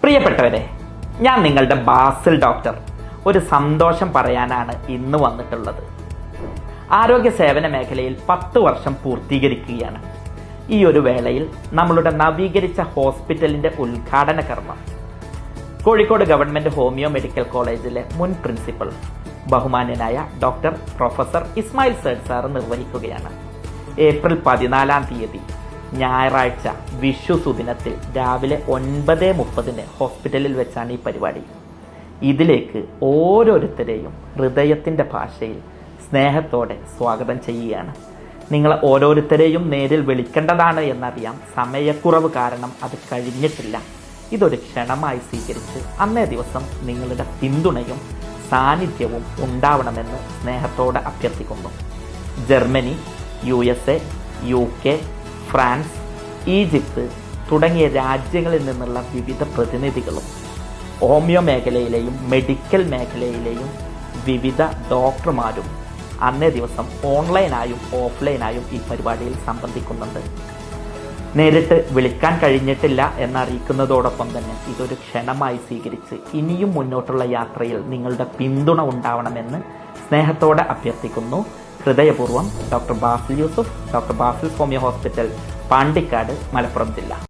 പ്രിയപ്പെട്ടവരെ, ഞാൻ നിങ്ങളുടെ ബാസിൽ ഡോക്ടർ. ഒരു സന്തോഷം പറയാനാണ് ഇന്ന് വന്നിട്ടുള്ളത്. ആരോഗ്യ സേവന മേഖലയിൽ 10 വർഷം പൂർത്തീകരിക്കുകയാണ്. ഈ ഒരു വേളയിൽ നമ്മളുടെ നവീകരിച്ച ഹോസ്പിറ്റലിന്റെ ഉദ്ഘാടന കർമ്മം കോഴിക്കോട് ഗവൺമെന്റ് ഹോമിയോ മെഡിക്കൽ കോളേജിലെ മുൻ പ്രിൻസിപ്പൽ ബഹുമാന്യനായ doctor professor Ismail Sait sir നിർവഹിക്കുകയാണ്. ഏപ്രിൽ 14-ാം തീയതി ഞായറാഴ്ച വിഷു സുദിനത്തിൽ രാവിലെ 9:30 ഹോസ്പിറ്റലിൽ വെച്ചാണ് ഈ പരിപാടി. ഇതിലേക്ക് ഓരോരുത്തരെയും ഹൃദയത്തിൻ്റെ ഭാഷയിൽ സ്നേഹത്തോടെ സ്വാഗതം ചെയ്യുകയാണ്. നിങ്ങൾ ഓരോരുത്തരെയും നേരിൽ വിളിക്കേണ്ടതാണ് എന്നറിയാം. സമയക്കുറവ് കാരണം അത് കഴിഞ്ഞിട്ടില്ല. ഇതൊരു ക്ഷണമായി സ്വീകരിച്ച് അന്നേ ദിവസം നിങ്ങളുടെ പിന്തുണയും സാന്നിധ്യവും ഉണ്ടാവണമെന്ന് സ്നേഹത്തോടെ അഭ്യർത്ഥിക്കുന്നു. Germany, USA, UK, France, Egypt തുടങ്ങിയ രാജ്യങ്ങളിൽ നിന്നുള്ള വിവിധ പ്രതിനിധികളും ഹോമിയോ മേഖലയിലെയും മെഡിക്കൽ മേഖലയിലെയും വിവിധ ഡോക്ടർമാരും അന്നേ ദിവസം ഓൺലൈനായും ഓഫ്ലൈനായും ഈ പരിപാടിയിൽ സംബന്ധിക്കുന്നുണ്ട്. നേരിട്ട് വിളിക്കാൻ കഴിഞ്ഞിട്ടില്ല എന്നറിയിക്കുന്നതോടൊപ്പം തന്നെ ഇതൊരു ക്ഷണമായി സ്വീകരിച്ച് ഇനിയും മുന്നോട്ടുള്ള യാത്രയിൽ നിങ്ങളുടെ പിന്തുണ ഉണ്ടാവണമെന്ന് സ്നേഹത്തോടെ അഭ്യർത്ഥിക്കുന്നു. ഹൃദയപൂർവ്വം doctor Basil Yusuf, doctor Basil homeo hospital, Pandikkad, Malappuram ജില്ല.